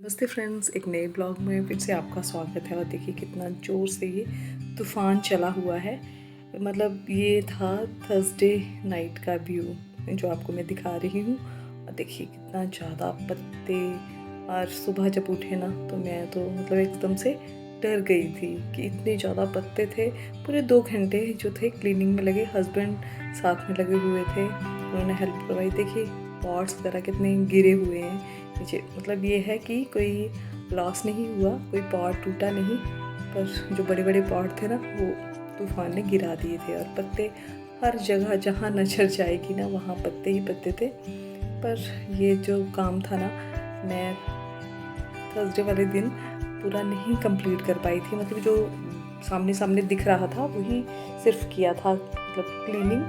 नमस्ते फ्रेंड्स, एक नए ब्लॉग में फिर से आपका स्वागत है। और देखिए कितना ज़ोर से ये तूफ़ान चला हुआ है। मतलब ये था थर्सडे नाइट का व्यू जो आपको मैं दिखा रही हूँ। और देखिए कितना ज़्यादा पत्ते। और सुबह जब उठे ना तो मैं तो मतलब एकदम से डर गई थी कि इतने ज़्यादा पत्ते थे। पूरे 2 घंटे जो थे क्लीनिंग में लगे, हस्बैंड साथ में लगे हुए थे, उन्होंने हेल्प करवाई। देखिए पॉट्स वगैरह कितने गिरे हुए हैं नीचे। मतलब ये है कि कोई लॉस नहीं हुआ, कोई पॉट टूटा नहीं, पर जो बड़े बड़े पॉट थे ना वो तूफान ने गिरा दिए थे। और पत्ते हर जगह जहाँ नजर जाएगी ना वहाँ पत्ते ही पत्ते थे। पर ये जो काम था ना, मैं थर्सडे वाले दिन पूरा नहीं कंप्लीट कर पाई थी। मतलब जो सामने सामने दिख रहा था वही सिर्फ किया था, मतलब क्लीनिंग,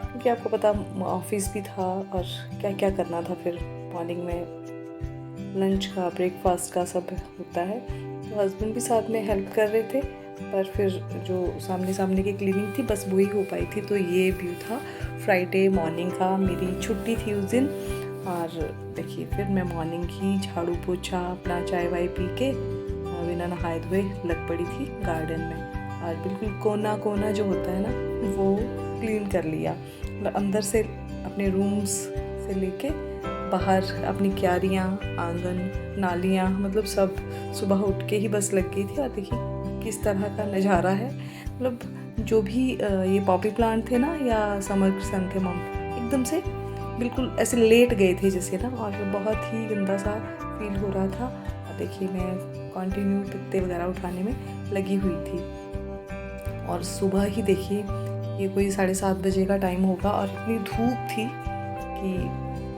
क्योंकि आपको पता ऑफिस भी था और क्या क्या करना था। फिर मॉर्निंग में लंच का, ब्रेकफास्ट का सब होता है, तो हस्बैंड भी साथ में हेल्प कर रहे थे। पर फिर जो सामने सामने की क्लीनिंग थी बस वही हो पाई थी। तो ये व्यू था फ्राइडे मॉर्निंग का, मेरी छुट्टी थी उस दिन। और देखिए फिर मैं मॉर्निंग ही झाड़ू पोछा अपना चाय वाय पी के बिना नहाए धोए लग पड़ी थी गार्डन में। और बिल्कुल कोना कोना जो होता है ना वो क्लीन कर लिया। मतलब अंदर से अपने रूम्स से लेके बाहर अपनी क्यारियाँ, आंगन, नालियाँ, मतलब सब सुबह उठ के ही बस लग गई थी। और देखिए किस तरह का नज़ारा है। मतलब जो भी ये पॉपी प्लांट थे ना या समर क्रिसैंथेमम एकदम से बिल्कुल ऐसे लेट गए थे जैसे ना, और बहुत ही गंदा सा फील हो रहा था। और देखिए मैं कंटिन्यू पत्ते वगैरह उठाने में लगी हुई थी। और सुबह ही देखिए ये कोई 7:30 बजे का टाइम होगा और इतनी धूप थी कि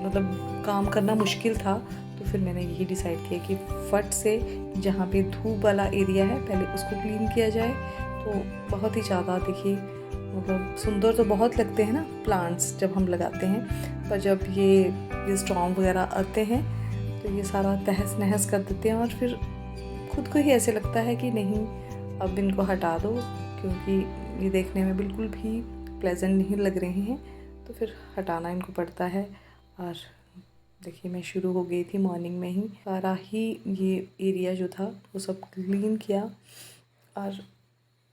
मतलब काम करना मुश्किल था। तो फिर मैंने यही डिसाइड किया कि फट से जहाँ पे धूप वाला एरिया है पहले उसको क्लीन किया जाए। तो बहुत ही ज़्यादा देखिए मतलब सुंदर तो बहुत लगते हैं ना प्लांट्स जब हम लगाते हैं, पर जब ये स्टॉर्म वगैरह आते हैं तो ये सारा तहस नहस कर देते हैं। और फिर खुद को ही ऐसे लगता है कि नहीं अब इनको हटा दो, क्योंकि ये देखने में बिल्कुल भी प्लेजेंट नहीं लग रहे हैं। तो फिर हटाना इनको पड़ता है। और देखिए मैं शुरू हो गई थी मॉर्निंग में ही, सारा ही ये एरिया जो था वो सब क्लीन किया। और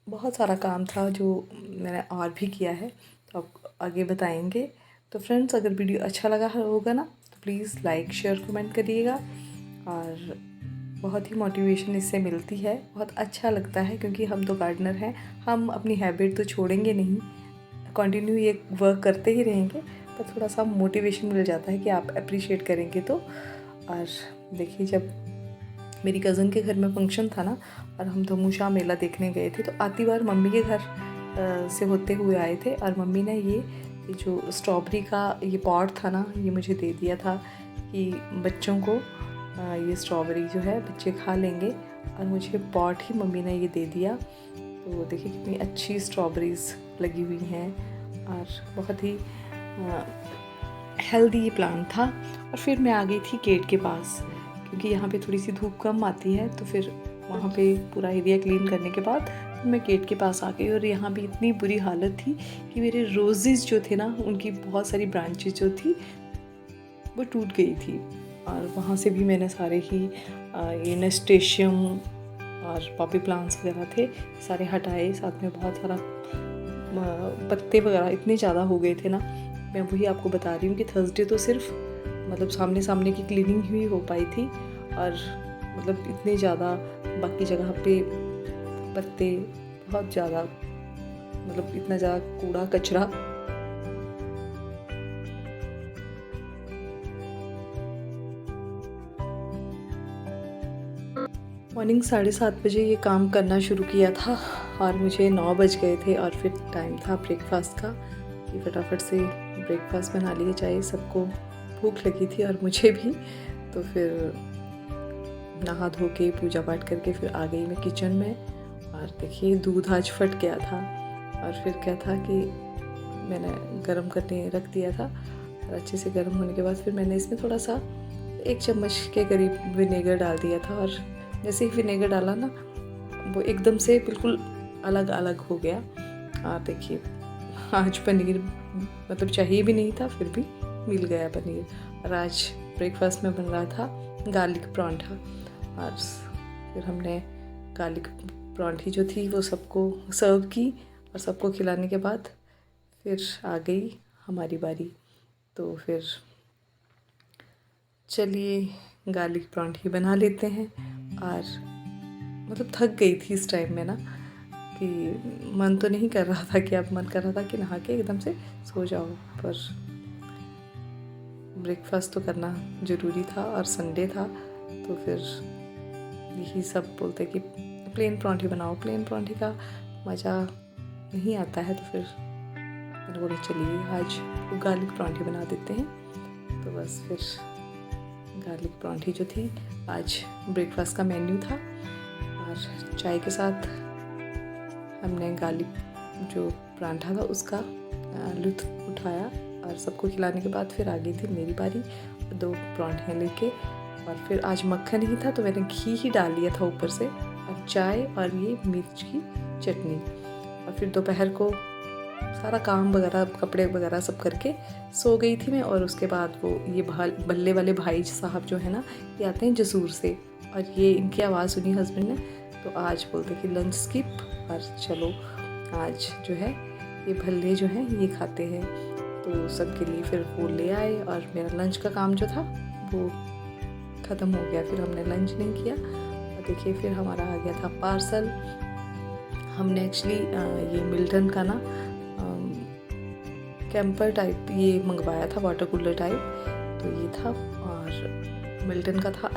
बहुत सारा काम था जो मैंने और भी किया है, तो आप आगे बताएंगे। तो फ्रेंड्स अगर वीडियो अच्छा लगा होगा ना तो प्लीज़ लाइक शेयर कमेंट करिएगा। और बहुत ही मोटिवेशन इससे मिलती है, बहुत अच्छा लगता है, क्योंकि हम तो गार्डनर हैं, हम अपनी हैबिट तो छोड़ेंगे नहीं, कंटिन्यू ये वर्क करते ही रहेंगे। पर थोड़ा सा मोटिवेशन मिल जाता है कि आप अप्रिशिएट करेंगे तो। और देखिए जब मेरी कज़न के घर में फंक्शन था ना और हम धमूशा मेला देखने गए थे, तो आती बार मम्मी के घर से होते हुए आए थे। और मम्मी ने ये जो स्ट्रॉबेरी का ये पॉट था ना ये मुझे दे दिया था कि बच्चों को ये स्ट्रॉबेरी जो है बच्चे खा लेंगे। और मुझे पॉट ही मम्मी ने ये दे दिया। तो देखिए कितनी अच्छी स्ट्रॉबेरीज़ लगी हुई हैं और बहुत ही हेल्दी ये प्लांट था। और फिर मैं आ गई थी गेट के पास, क्योंकि यहाँ पे थोड़ी सी धूप कम आती है। तो फिर वहाँ पे पूरा एरिया क्लीन करने के बाद मैं गेट के पास आ गई। और यहाँ भी इतनी बुरी हालत थी कि मेरे रोजेज़ जो थे ना उनकी बहुत सारी ब्रांचेज जो थी वो टूट गई थी। और वहाँ से भी मैंने सारे ही ये नेस्टेशियम और पॉपी प्लांट्स वगैरह थे सारे हटाए। साथ में बहुत सारा पत्ते वगैरह इतने ज़्यादा हो गए थे ना। मैं वही आपको बता रही हूँ कि थर्सडे तो सिर्फ मतलब सामने सामने की क्लीनिंग ही हो पाई थी। और मतलब इतने ज़्यादा बाकी जगह पे पत्ते बहुत ज़्यादा, मतलब इतना ज़्यादा कूड़ा कचरा। मॉर्निंग 7:30 बजे ये काम करना शुरू किया था और मुझे 9 बज गए थे। और फिर टाइम था ब्रेकफास्ट का कि फटाफट से ब्रेकफास्ट बना लिए जाए। सबको भूख लगी थी और मुझे भी। तो फिर नहा धो के पूजा पाठ करके फिर आ गई मैं किचन में। और देखिए दूध आज फट गया था। और फिर क्या था कि मैंने गरम करने रख दिया था और अच्छे से गर्म होने के बाद फिर मैंने इसमें थोड़ा सा 1 चम्मच के करीब विनेगर डाल दिया था। और जैसे ही विनेगर डाला ना वो एकदम से बिल्कुल अलग अलग हो गया। और देखिए आज पनीर मतलब चाहिए भी नहीं था फिर भी मिल गया पनीर। और आज ब्रेकफास्ट में बन रहा था गार्लिक परांठा। और फिर हमने गार्लिक परांठी जो थी वो सबको सर्व की, और सबको खिलाने के बाद फिर आ गई हमारी बारी। तो फिर चलिए गार्लिक परांठी बना लेते हैं। और मतलब थक गई थी इस टाइम में ना, कि मन तो नहीं कर रहा था, कि अब मन कर रहा था कि नहा के एकदम से सो जाओ, पर ब्रेकफास्ट तो करना ज़रूरी था और संडे था। तो फिर यही सब बोलते कि प्लेन परांठी बनाओ, प्लेन परांठी का मज़ा नहीं आता है। तो फिर मैंने बोला चलिए आज गार्लिक परांठी बना देते हैं। तो बस फिर गार्लिक परांठी जो थी आज ब्रेकफास्ट का मेन्यू था, और चाय के साथ हमने गार्लिक जो परांठा था उसका लुत्फ़ उठाया। और सबको खिलाने के बाद फिर आ गई थी मेरी बारी, 2 परांठे लेके। और फिर आज मक्खन ही था तो मैंने घी ही डाल लिया था ऊपर से, और चाय और ये मिर्च की चटनी। और फिर दोपहर को सारा काम वगैरह, कपड़े वगैरह सब करके सो गई थी मैं। और उसके बाद वो ये बल्ले वाले भाई साहब जो है ना, ये आते हैं जसूर से, और ये इनकी आवाज़ सुनी हस्बैंड ने, तो आज बोलते कि लंच स्किप, और चलो आज जो है ये भल्ले जो हैं ये खाते हैं। तो सबके लिए फिर वो ले आए, और मेरा लंच का काम जो था वो ख़त्म हो गया, फिर हमने लंच नहीं किया। और देखिए फिर हमारा आ गया था पार्सल। हमने एक्चुअली ये मिल्टन का ना कैंपर टाइप ये मंगवाया था, वाटर कूलर टाइप, तो ये था। और मिल्टन का था,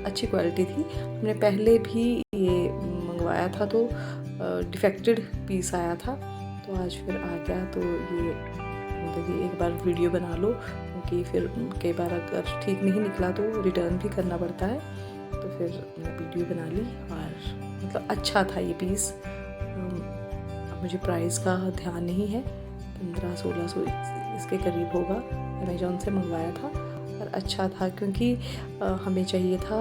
अच्छी क्वालिटी थी। हमने पहले भी ये मंगवाया था तो डिफेक्टेड पीस आया था, तो आज फिर आ गया। तो ये मतलब एक बार वीडियो बना लो, क्योंकि फिर कई बार अगर ठीक नहीं निकला तो रिटर्न भी करना पड़ता है। तो फिर मैं वीडियो बना ली, और मतलब अच्छा था ये पीस। अब मुझे प्राइस का ध्यान नहीं है, 1500-1600 इसके करीब होगा। अमेज़ॉन से मंगवाया था, और अच्छा था क्योंकि हमें चाहिए था,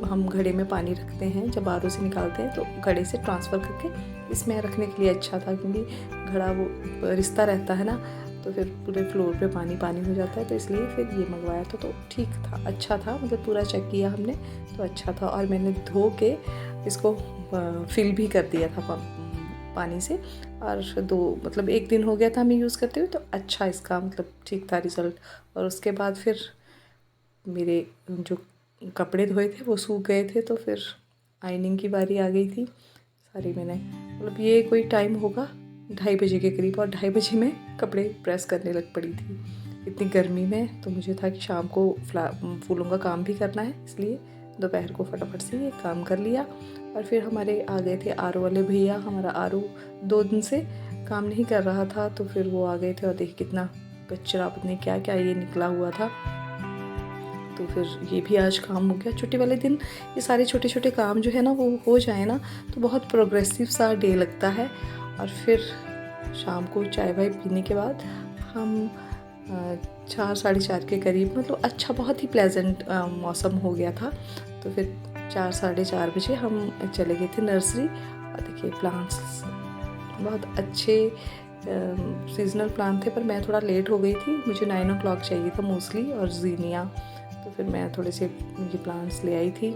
हम घड़े में पानी रखते हैं जब आर ओ से निकालते हैं, तो घड़े से ट्रांसफ़र करके इसमें रखने के लिए अच्छा था, क्योंकि घड़ा वो रिश्ता रहता है ना, तो फिर पूरे फ्लोर पे पानी पानी हो जाता है। तो इसलिए फिर ये मंगवाया था, तो ठीक था, अच्छा था, मतलब पूरा चेक किया हमने तो अच्छा था। और मैंने धो के इसको फिल भी कर दिया था पानी से, और मतलब 1 दिन हो गया था हमें यूज़ करते हुए, तो अच्छा इसका मतलब ठीक था रिज़ल्ट। और उसके बाद फिर मेरे जो कपड़े धोए थे वो सूख गए थे, तो फिर आयनिंग की बारी आ गई थी। सारी मैंने मतलब ये कोई टाइम होगा 2:30 बजे के करीब, और 2:30 बजे में कपड़े प्रेस करने लग पड़ी थी इतनी गर्मी में। तो मुझे था कि शाम को फूलों का काम भी करना है, इसलिए दोपहर को फटाफट से ये काम कर लिया। और फिर हमारे आ गए थे आर ओ वाले भैया। हमारा आर ओ 2 दिन से काम नहीं कर रहा था, तो फिर वो आ गए थे, और देखिए कितना कचरा, पता क्या क्या ये निकला हुआ था। तो फिर ये भी आज काम हो गया। छुट्टी वाले दिन ये सारे छोटे छोटे काम जो है ना वो हो जाए ना, तो बहुत प्रोग्रेसिव सा डे लगता है। और फिर शाम को चाय वाय पीने के बाद हम 4 साढ़े 4 के करीब, मतलब अच्छा बहुत ही प्लेजेंट मौसम हो गया था। तो फिर 4 साढ़े 4 बजे हम चले गए थे नर्सरी। और देखिए प्लांट्स बहुत अच्छे सीजनल प्लांट थे, पर मैं थोड़ा लेट हो गई थी, मुझे 9 o'clock चाहिए था मोस्टली, और जीनिया। तो फिर मैं थोड़े से ये प्लांट्स ले आई थी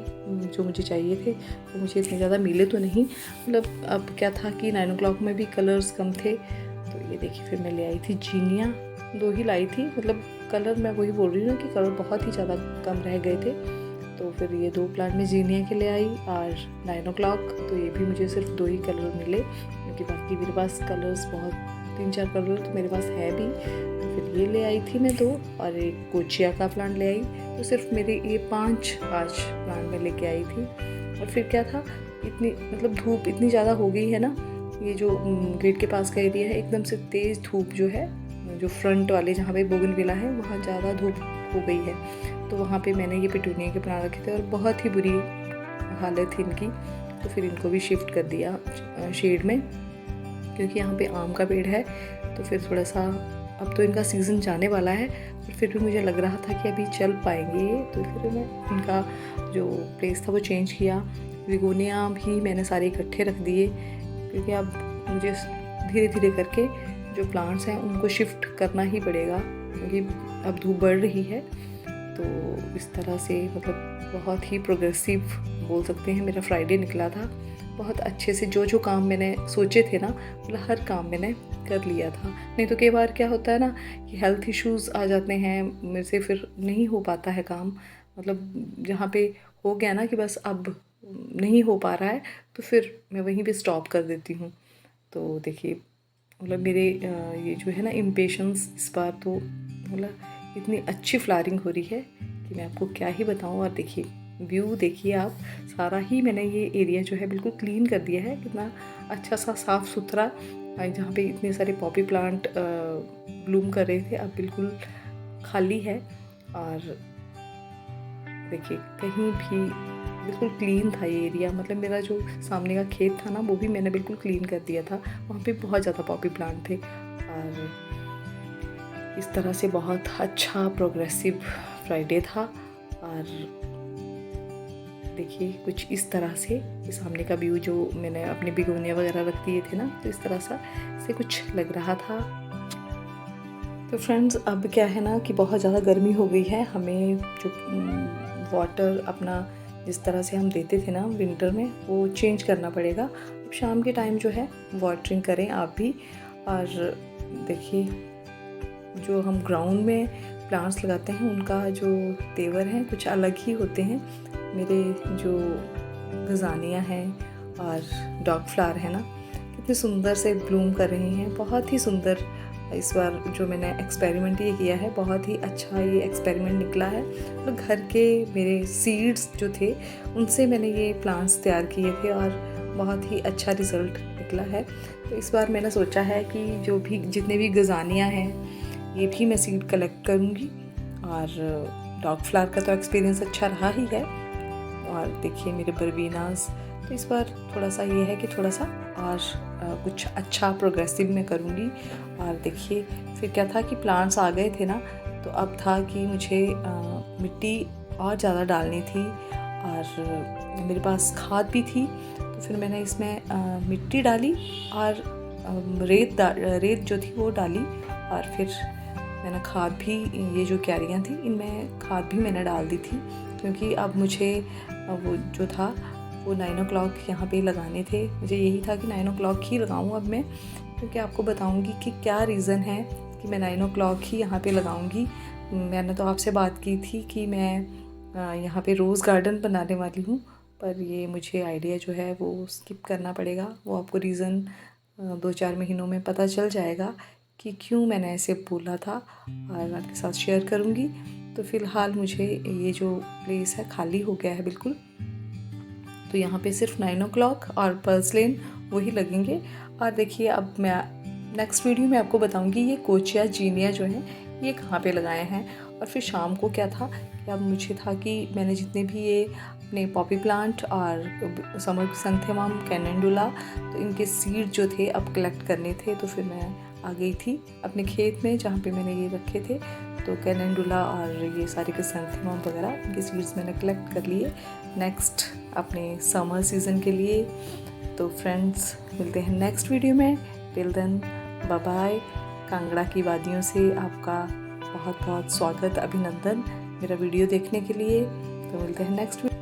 जो मुझे चाहिए थे। तो मुझे इतने ज़्यादा मिले तो नहीं, मतलब अब क्या था कि 9 o'clock में भी कलर्स कम थे। तो ये देखिए फिर मैं ले आई थी जीनिया, 2 ही लाई थी, मतलब कलर मैं वही बोल रही हूँ कि कलर बहुत ही ज़्यादा कम रह गए थे। तो फिर ये 2 प्लांट में जीनिया के ले आई, और 9 o'clock तो ये भी मुझे सिर्फ 2 ही कलर मिले, क्योंकि बाकी मेरे पास कलर्स बहुत 3-4 कलर तो मेरे पास है भी। तो फिर ये ले आई थी मैं 2, और एक कोचिया का प्लांट ले आई। तो सिर्फ मेरे ये 5 प्लांट में लेके आई थी। और फिर क्या था, इतनी मतलब धूप इतनी ज़्यादा हो गई है ना, ये जो गेट के पास का एरिया है, एकदम से तेज़ धूप जो है, जो फ्रंट वाले जहाँ पे बोगनविला है वहाँ ज़्यादा धूप हो गई है। तो वहाँ पे मैंने ये पिटूनिया के प्लांट रखे थे, और बहुत ही बुरी हालत थी इनकी। तो फिर इनको भी शिफ्ट कर दिया शेड में, क्योंकि यहाँ पे आम का पेड़ है। तो फिर थोड़ा सा अब तो इनका सीज़न जाने वाला है, पर फिर भी मुझे लग रहा था कि अभी चल पाएंगे ये। तो फिर मैं इनका जो प्लेस था वो चेंज किया। विगोनिया भी मैंने सारे इकट्ठे रख दिए, क्योंकि अब मुझे धीरे धीरे करके जो प्लांट्स हैं उनको शिफ्ट करना ही पड़ेगा, क्योंकि अब धूप बढ़ रही है। तो इस तरह से मतलब बहुत ही प्रोग्रेसिव बोल सकते हैं मेरा फ्राइडे निकला था। बहुत अच्छे से जो जो काम मैंने सोचे थे ना, मतलब हर काम मैंने कर लिया था। नहीं तो कई बार क्या होता है ना कि हेल्थ इश्यूज़ आ जाते हैं मेरे से, फिर नहीं हो पाता है काम। मतलब जहाँ पे हो गया ना कि बस अब नहीं हो पा रहा है, तो फिर मैं वहीं पे स्टॉप कर देती हूँ। तो देखिए मतलब मेरे ये जो है ना इम्पेशंस इस बार तो मतलब इतनी अच्छी फ्लावरिंग हो रही है कि मैं आपको क्या ही बताऊँ। और देखिए व्यू देखिए आप, सारा ही मैंने ये एरिया जो है बिल्कुल क्लीन कर दिया है, कितना अच्छा सा साफ़ सुथरा। जहाँ पे इतने सारे पॉपी प्लांट ब्लूम कर रहे थे अब बिल्कुल खाली है। और देखिए कहीं भी बिल्कुल क्लीन था ये एरिया। मतलब मेरा जो सामने का खेत था ना, वो भी मैंने बिल्कुल क्लीन कर दिया था। वहाँ पे बहुत ज़्यादा पॉपी प्लांट थे। और इस तरह से बहुत अच्छा प्रोग्रेसिव फ्राइडे था। और देखिए कुछ इस तरह से ये सामने का व्यू जो मैंने अपने बिगोनिया वगैरह रख दिए थे ना, तो इस तरह से कुछ लग रहा था। तो फ्रेंड्स अब क्या है ना कि बहुत ज़्यादा गर्मी हो गई है। हमें जो वाटर अपना जिस तरह से हम देते थे ना विंटर में, वो चेंज करना पड़ेगा। अब शाम के टाइम जो है वाटरिंग करें आप भी। और देखिए जो हम ग्राउंड में प्लांट्स लगाते हैं उनका जो तेवर है कुछ अलग ही होते हैं। मेरे जो गजानिया हैं और डॉग फ्लावर है ना, कितने सुंदर से ब्लूम कर रही हैं, बहुत ही सुंदर। इस बार जो मैंने एक्सपेरिमेंट ये किया है, बहुत ही अच्छा ये एक्सपेरिमेंट निकला है। तो घर के मेरे सीड्स जो थे उनसे मैंने ये प्लांट्स तैयार किए थे और बहुत ही अच्छा रिज़ल्ट निकला है। तो इस बार मैंने सोचा है कि जो भी जितने भी गजानियाँ हैं ये भी मैं सीड कलेक्ट करूँगी। और डॉग फ्लावर का तो एक्सपीरियंस अच्छा रहा ही है। और देखिए मेरे बरबीनास, तो इस बार थोड़ा सा ये है कि थोड़ा सा और कुछ अच्छा प्रोग्रेसिव मैं करूँगी। और देखिए फिर क्या था कि प्लांट्स आ गए थे ना, तो अब था कि मुझे मिट्टी और ज़्यादा डालनी थी। और मेरे पास खाद भी थी, तो फिर मैंने इसमें मिट्टी डाली और रेत जो थी वो डाली। और फिर मैंने खाद भी, ये जो क्यारियाँ थी इनमें खाद भी मैंने डाल दी थी, क्योंकि अब मुझे वो जो था वो 9 o'clock यहाँ पे लगाने थे। मुझे यही था कि 9 o'clock ही लगाऊँ अब मैं, क्योंकि आपको बताऊँगी कि क्या रीज़न है कि मैं 9 o'clock ही यहाँ पे लगाऊँगी। मैंने तो आपसे बात की थी कि मैं यहाँ पे रोज़ गार्डन बनाने वाली हूँ, पर ये मुझे आइडिया जो है वो स्किप करना पड़ेगा। वो आपको रीज़न 2-4 महीनों में पता चल जाएगा कि क्यों मैंने ऐसे बोला था, और आपके साथ शेयर करूँगी। तो फ़िलहाल मुझे ये जो प्लेस है खाली हो गया है बिल्कुल, तो यहाँ पे सिर्फ 9 o'clock और पर्सलेन वही लगेंगे। और देखिए अब मैं नेक्स्ट वीडियो में आपको बताऊँगी ये कोचिया जीनिया जो है ये कहाँ पे लगाए हैं। और फिर शाम को क्या था कि अब मुझे था कि मैंने जितने भी ये अपने पॉपी प्लांट और समर क्रिसैंथेमम, कैलेंडुला, तो इनके सीड जो थे अब कलेक्ट करने थे। तो फिर मैं आ गई थी अपने खेत में जहाँ पे मैंने ये रखे थे। तो कैलेंडुला और ये सारे क्रिसैंथेमम वगैरह इनके सीड्स मैंने कलेक्ट कर लिए नेक्स्ट अपने समर सीज़न के लिए। तो फ्रेंड्स मिलते हैं नेक्स्ट वीडियो में। Till then bye bye. Kangra की वादियों से आपका बहुत बहुत स्वागत, अभिनंदन मेरा वीडियो देखने के लिए। तो मिलते हैं नेक्स्ट वीडियो।